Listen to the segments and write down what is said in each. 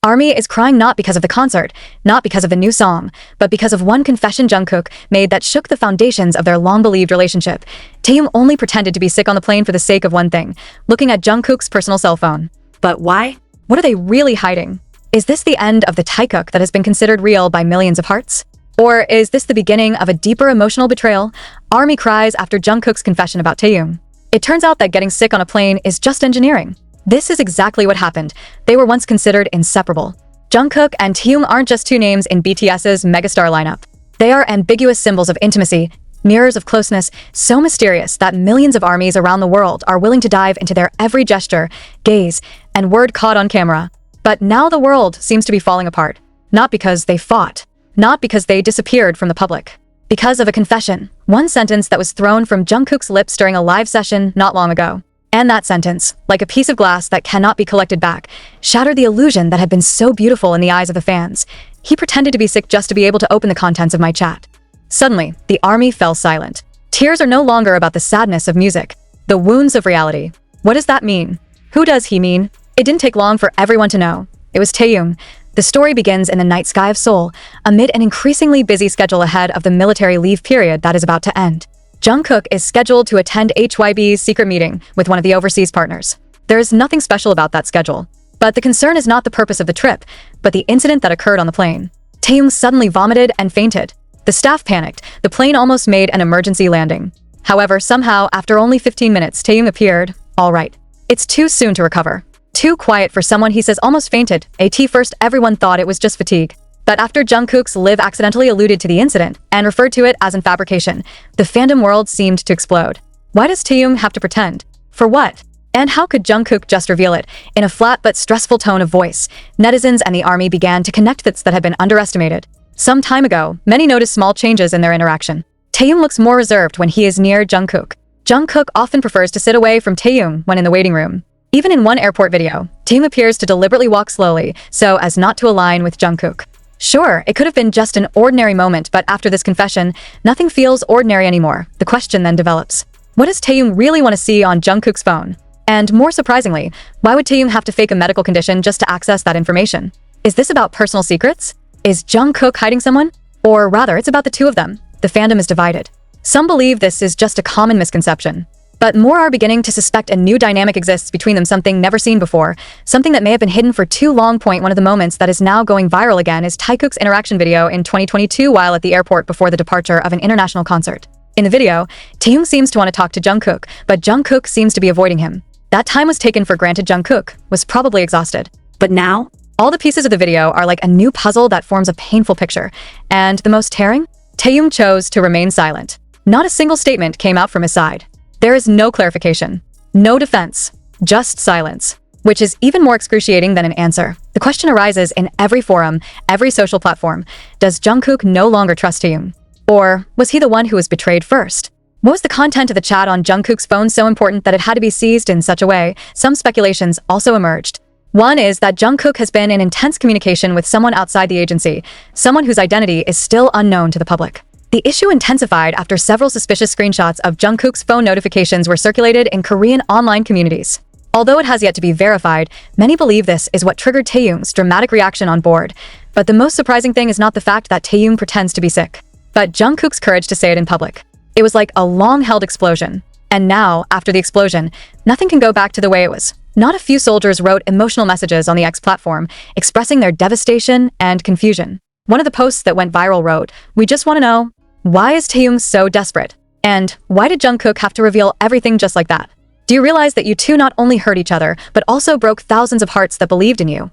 ARMY is crying not because of the concert, not because of the new song, but because of one confession Jungkook made that shook the foundations of their long-believed relationship. Taehyung only pretended to be sick on the plane for the sake of one thing, looking at Jungkook's personal cell phone. But why? What are they really hiding? Is this the end of the Taehyung that has been considered real by millions of hearts? Or is this the beginning of a deeper emotional betrayal? ARMY cries after Jungkook's confession about Taehyung. It turns out that getting sick on a plane is just engineering. This is exactly what happened. They were once considered inseparable. Jungkook and Taehyung aren't just two names in BTS's megastar lineup. They are ambiguous symbols of intimacy, mirrors of closeness, so mysterious that millions of ARMYs around the world are willing to dive into their every gesture, gaze, and word caught on camera. But now the world seems to be falling apart. Not because they fought, not because they disappeared from the public. Because of a confession, one sentence that was thrown from Jungkook's lips during a live session not long ago. And that sentence, like a piece of glass that cannot be collected back, shattered the illusion that had been so beautiful in the eyes of the fans. He pretended to be sick just to be able to open the contents of my chat. Suddenly, the ARMY fell silent. Tears are no longer about the sadness of music, the wounds of reality. What does that mean? Who does he mean? It didn't take long for everyone to know. It was Taehyung. The story begins in the night sky of Seoul, amid an increasingly busy schedule ahead of the military leave period that is about to end. Jungkook is scheduled to attend HYB's secret meeting with one of the overseas partners. There is nothing special about that schedule. But the concern is not the purpose of the trip, but the incident that occurred on the plane. Taehyung suddenly vomited and fainted. The staff panicked. The plane almost made an emergency landing. However, somehow, after only 15 minutes, Taehyung appeared, all right. It's too soon to recover. Too quiet for someone he says almost fainted. At first, everyone thought it was just fatigue. But after Jungkook's live accidentally alluded to the incident and referred to it as an fabrication, the fandom world seemed to explode. Why does Taehyung have to pretend? For what? And how could Jungkook just reveal it? In a flat but stressful tone of voice, netizens and the ARMY began to connect bits that had been underestimated. Some time ago, many noticed small changes in their interaction. Taehyung looks more reserved when he is near Jungkook. Jungkook often prefers to sit away from Taehyung when in the waiting room. Even in one airport video, Taehyung appears to deliberately walk slowly so as not to align with Jungkook. Sure, it could have been just an ordinary moment, but after this confession, nothing feels ordinary anymore. The question then develops. What does Taehyung really want to see on Jungkook's phone? And more surprisingly, why would Taehyung have to fake a medical condition just to access that information? Is this about personal secrets? Is Jungkook hiding someone? Or rather, it's about the two of them. The fandom is divided. Some believe this is just a common misconception. But more are beginning to suspect a new dynamic exists between them, something never seen before, something that may have been hidden for too long. One of the moments that is now going viral again is Taehyung's interaction video in 2022 while at the airport before the departure of an international concert. In the video, Taehyung seems to want to talk to Jungkook, but Jungkook seems to be avoiding him. That time was taken for granted. Jungkook was probably exhausted. But now, all the pieces of the video are like a new puzzle that forms a painful picture. And the most tearing? Taehyung chose to remain silent. Not a single statement came out from his side. There is no clarification, no defense, just silence, which is even more excruciating than an answer. The question arises in every forum, every social platform. Does Jungkook no longer trust Taehyung? Or was he the one who was betrayed first? Was the content of the chat on Jungkook's phone so important that it had to be seized in such a way? Some speculations also emerged. One is that Jungkook has been in intense communication with someone outside the agency, someone whose identity is still unknown to the public. The issue intensified after several suspicious screenshots of Jungkook's phone notifications were circulated in Korean online communities. Although it has yet to be verified, many believe this is what triggered Taehyung's dramatic reaction on board. But the most surprising thing is not the fact that Taehyung pretends to be sick, but Jungkook's courage to say it in public. It was like a long-held explosion. And now, after the explosion, nothing can go back to the way it was. Not a few soldiers wrote emotional messages on the X platform, expressing their devastation and confusion. One of the posts that went viral wrote, "We just want to know, why is Taehyung so desperate? And why did Jungkook have to reveal everything just like that? Do you realize that you two not only hurt each other, but also broke thousands of hearts that believed in you?"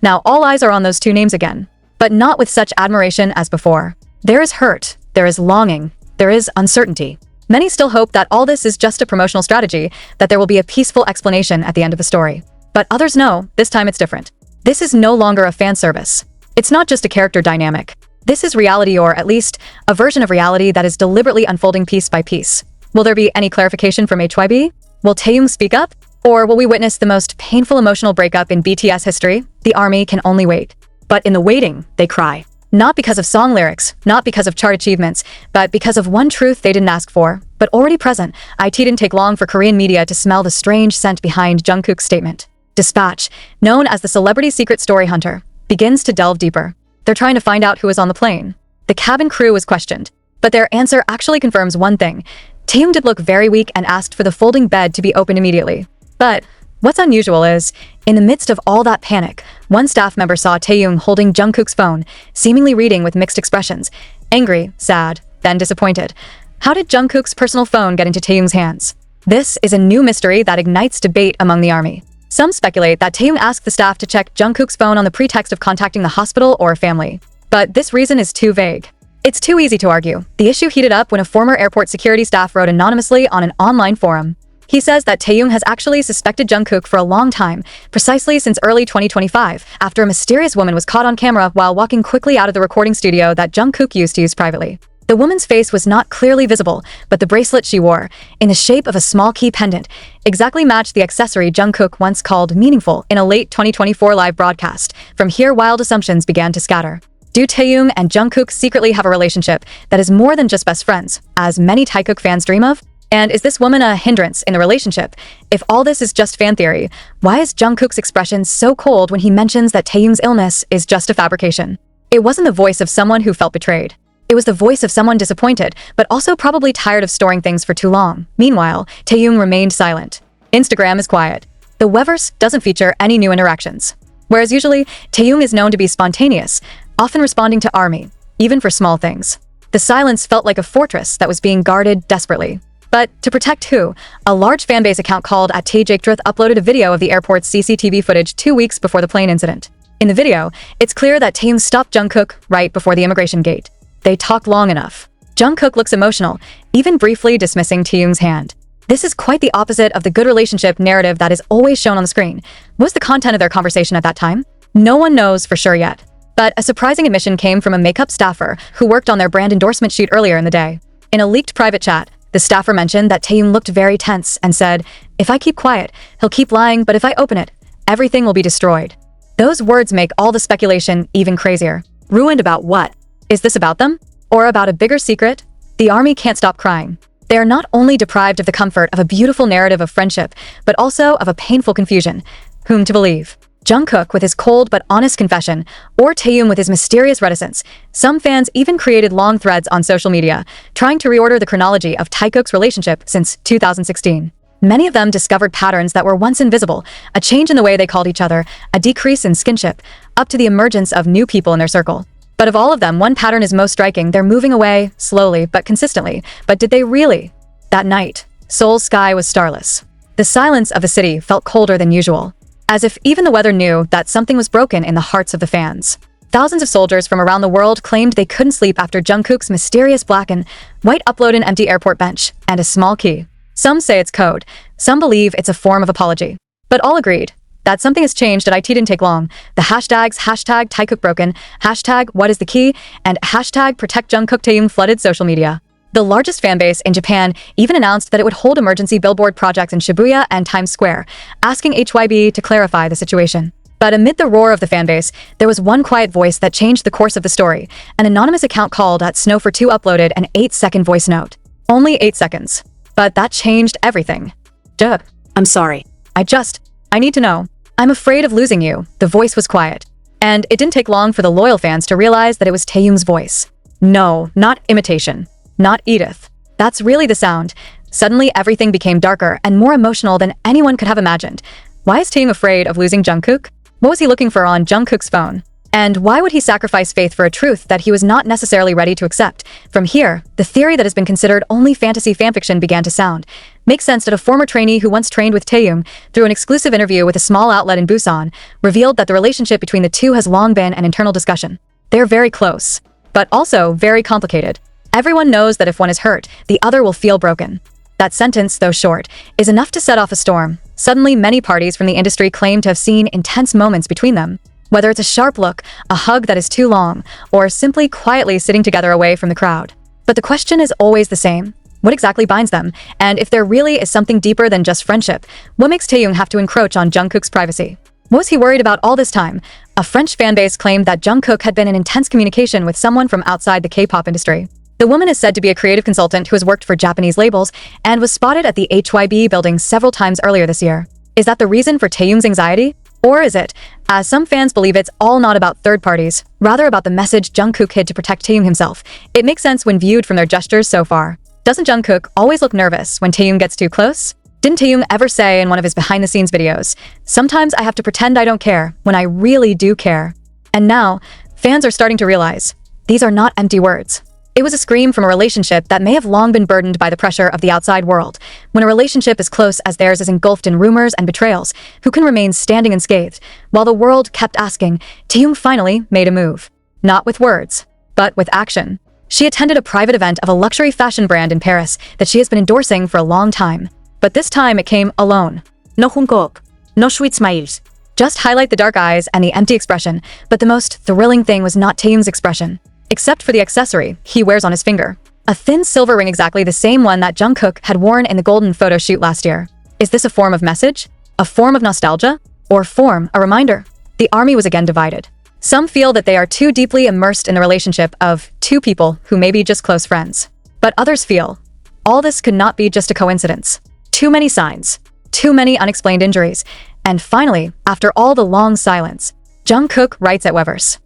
Now all eyes are on those two names again, but not with such admiration as before. There is hurt, there is longing, there is uncertainty. Many still hope that all this is just a promotional strategy, that there will be a peaceful explanation at the end of the story. But others know, this time it's different. This is no longer a fan service. It's not just a character dynamic. This is reality, or at least a version of reality that is deliberately unfolding piece by piece. Will there be any clarification from HYB? Will Taehyung speak up? Or will we witness the most painful emotional breakup in BTS history? The ARMY can only wait. But in the waiting, they cry. Not because of song lyrics, not because of chart achievements, but because of one truth they didn't ask for, but already present. It didn't take long for Korean media to smell the strange scent behind Jungkook's statement. Dispatch, known as the celebrity secret story hunter, begins to delve deeper. They're trying to find out who was on the plane. The cabin crew was questioned, but their answer actually confirms one thing. Taehyung did look very weak and asked for the folding bed to be opened immediately. But what's unusual is, in the midst of all that panic, one staff member saw Taehyung holding Jungkook's phone, seemingly reading with mixed expressions. Angry, sad, then disappointed. How did Jungkook's personal phone get into Taehyung's hands? This is a new mystery that ignites debate among the army. Some speculate that Taehyung asked the staff to check Jungkook's phone on the pretext of contacting the hospital or family. But this reason is too vague. It's too easy to argue. The issue heated up when a former airport security staff wrote anonymously on an online forum. He says that Taehyung has actually suspected Jungkook for a long time, precisely since early 2025, after a mysterious woman was caught on camera while walking quickly out of the recording studio that Jungkook used to use privately. The woman's face was not clearly visible, but the bracelet she wore, in the shape of a small key pendant, exactly matched the accessory Jungkook once called meaningful in a late 2024 live broadcast. From here, wild assumptions began to scatter. Do Taehyung and Jungkook secretly have a relationship that is more than just best friends, as many Taekook fans dream of? And is this woman a hindrance in the relationship? If all this is just fan theory, why is Jungkook's expression so cold when he mentions that Taehyung's illness is just a fabrication? It wasn't the voice of someone who felt betrayed. It was the voice of someone disappointed, but also probably tired of storing things for too long. Meanwhile, Taehyung remained silent. Instagram is quiet. The Weverse doesn't feature any new interactions. Whereas usually, Taehyung is known to be spontaneous, often responding to ARMY, even for small things. The silence felt like a fortress that was being guarded desperately. But to protect who? A large fanbase account called @TaeJakeTruth uploaded a video of the airport's CCTV footage 2 weeks before the plane incident. In the video, it's clear that Taehyung stopped Jungkook right before the immigration gate. They talked long enough. Jungkook looks emotional, even briefly dismissing Taehyung's hand. This is quite the opposite of the good relationship narrative that is always shown on the screen. What was the content of their conversation at that time? No one knows for sure yet. But a surprising admission came from a makeup staffer who worked on their brand endorsement shoot earlier in the day. In a leaked private chat, the staffer mentioned that Taehyung looked very tense and said, "If I keep quiet, he'll keep lying, but if I open it, everything will be destroyed." Those words make all the speculation even crazier. Ruined about what? Is this about them? Or about a bigger secret? The army can't stop crying. They are not only deprived of the comfort of a beautiful narrative of friendship, but also of a painful confusion. Whom to believe? Jungkook with his cold but honest confession, or Taehyung with his mysterious reticence. Some fans even created long threads on social media, trying to reorder the chronology of Taekook's relationship since 2016. Many of them discovered patterns that were once invisible, a change in the way they called each other, a decrease in skinship, up to the emergence of new people in their circle. But of all of them, one pattern is most striking. They're moving away, slowly but consistently. But did they really? That night, Seoul's sky was starless. The silence of the city felt colder than usual, as if even the weather knew that something was broken in the hearts of the fans. Thousands of soldiers from around the world claimed they couldn't sleep after Jungkook's mysterious black and white upload an empty airport bench and a small key. Some say it's code, some believe it's a form of apology. But all agreed that something has changed. At IT didn't take long. The hashtags #TaeKookBroken, #WhatIsTheKey, and #ProtectJungkook Taehyung flooded social media. The largest fanbase in Japan even announced that it would hold emergency billboard projects in Shibuya and Times Square, asking HYB to clarify the situation. But amid the roar of the fanbase, there was one quiet voice that changed the course of the story. An anonymous account called @Snow42 uploaded an 8-second voice note. Only 8 seconds. But that changed everything. Duh. I'm sorry. I need to know. I'm afraid of losing you. The voice was quiet. And it didn't take long for the loyal fans to realize that it was Taehyung's voice. No, not imitation. Not Edith. That's really the sound. Suddenly everything became darker and more emotional than anyone could have imagined. Why is Taehyung afraid of losing Jungkook? What was he looking for on Jungkook's phone? And why would he sacrifice faith for a truth that he was not necessarily ready to accept? From here, the theory that has been considered only fantasy fanfiction began to sound. Makes sense that a former trainee who once trained with Taehyung, through an exclusive interview with a small outlet in Busan, revealed that the relationship between the two has long been an internal discussion. They're very close, but also very complicated. Everyone knows that if one is hurt, the other will feel broken. That sentence, though short, is enough to set off a storm. Suddenly, many parties from the industry claim to have seen intense moments between them. Whether it's a sharp look, a hug that is too long, or simply quietly sitting together away from the crowd. But the question is always the same. What exactly binds them? And if there really is something deeper than just friendship, what makes Taehyung have to encroach on Jungkook's privacy? What was he worried about all this time? A French fanbase claimed that Jungkook had been in intense communication with someone from outside the K-pop industry. The woman is said to be a creative consultant who has worked for Japanese labels and was spotted at the HYB building several times earlier this year. Is that the reason for Taehyung's anxiety? Or is it, as some fans believe, it's all not about third parties, rather about the message Jungkook hid to protect Taehyung himself? It makes sense when viewed from their gestures so far. Doesn't Jungkook always look nervous when Taehyung gets too close? Didn't Taehyung ever say in one of his behind-the-scenes videos, "Sometimes I have to pretend I don't care when I really do care"? And now, fans are starting to realize, these are not empty words. It was a scream from a relationship that may have long been burdened by the pressure of the outside world. When a relationship as close as theirs is engulfed in rumors and betrayals, who can remain standing unscathed? While the world kept asking, Taehyung finally made a move. Not with words, but with action. She attended a private event of a luxury fashion brand in Paris that she has been endorsing for a long time. But this time it came alone. No Jungkook, no sweet smiles. Just highlight the dark eyes and the empty expression, but the most thrilling thing was not Taehyung's expression. Except for the accessory he wears on his finger. A thin silver ring, exactly the same one that Jungkook had worn in the golden photo shoot last year. Is this a form of message? A form of nostalgia? Or a reminder? The army was again divided. Some feel that they are too deeply immersed in the relationship of two people who may be just close friends. But others feel, all this could not be just a coincidence. Too many signs. Too many unexplained injuries. And finally, after all the long silence, Jungkook writes at Weverse.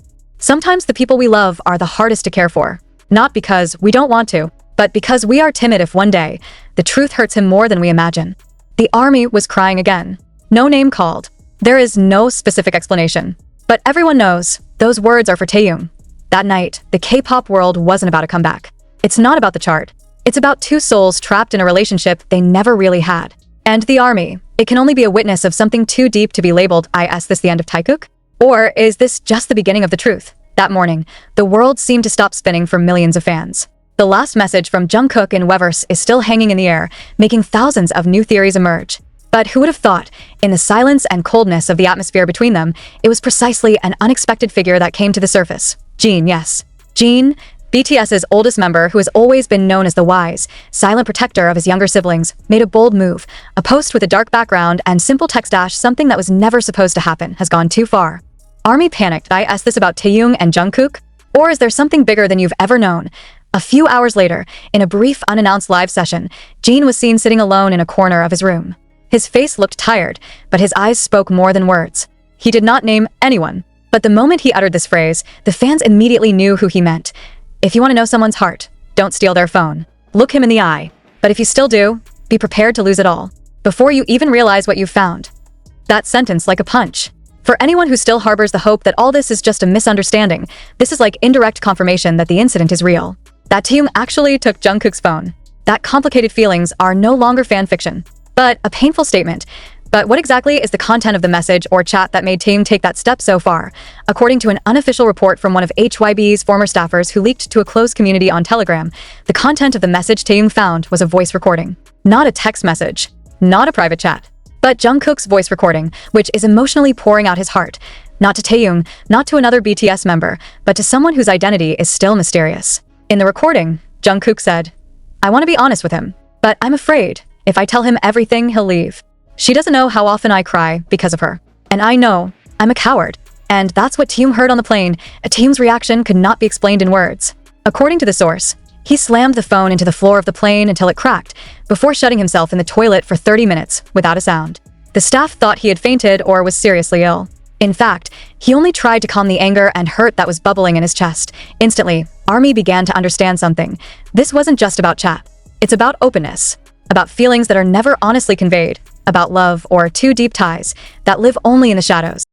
Sometimes the people we love are the hardest to care for. Not because we don't want to, but because we are timid if one day the truth hurts him more than we imagine. The army was crying again. No name called. There is no specific explanation. But everyone knows those words are for Taehyung. That night, the K-pop world wasn't about a comeback. It's not about the chart. It's about two souls trapped in a relationship they never really had. And the army, it can only be a witness of something too deep to be labeled, is this the end of Taehyung? Or is this just the beginning of the truth? That morning, the world seemed to stop spinning for millions of fans. The last message from Jungkook in Weverse is still hanging in the air, making thousands of new theories emerge. But who would have thought, in the silence and coldness of the atmosphere between them, it was precisely an unexpected figure that came to the surface. Jin, yes. Jin, BTS's oldest member, who has always been known as the wise, silent protector of his younger siblings, made a bold move. A post with a dark background and simple text dash, something that was never supposed to happen, has gone too far. Army panicked. I asked this about Taehyung and Jungkook? Or is there something bigger than you've ever known? A few hours later, in a brief unannounced live session, Jin was seen sitting alone in a corner of his room. His face looked tired, but his eyes spoke more than words. He did not name anyone. But the moment he uttered this phrase, the fans immediately knew who he meant. If you want to know someone's heart, don't steal their phone. Look him in the eye. But if you still do, be prepared to lose it all. Before you even realize what you've found. That sentence like a punch. For anyone who still harbors the hope that all this is just a misunderstanding, this is like indirect confirmation that the incident is real. That Taehyung actually took Jungkook's phone. That complicated feelings are no longer fan fiction, but a painful statement. But what exactly is the content of the message or chat that made Taehyung take that step so far? According to an unofficial report from one of HYB's former staffers who leaked to a closed community on Telegram, the content of the message Taehyung found was a voice recording. Not a text message, not a private chat, but Jungkook's voice recording, which is emotionally pouring out his heart. Not to Taehyung, not to another BTS member, but to someone whose identity is still mysterious. In the recording, Jungkook said, "I want to be honest with him, but I'm afraid if I tell him everything, he'll leave. She doesn't know how often I cry because of her. And I know I'm a coward." And that's what Taehyung heard on the plane. Taehyung's reaction could not be explained in words. According to the source, he slammed the phone into the floor of the plane until it cracked, before shutting himself in the toilet for 30 minutes without a sound. The staff thought he had fainted or was seriously ill. In fact, he only tried to calm the anger and hurt that was bubbling in his chest. Instantly, ARMY began to understand something. This wasn't just about chat. It's about openness. About feelings that are never honestly conveyed. About love or too deep ties that live only in the shadows.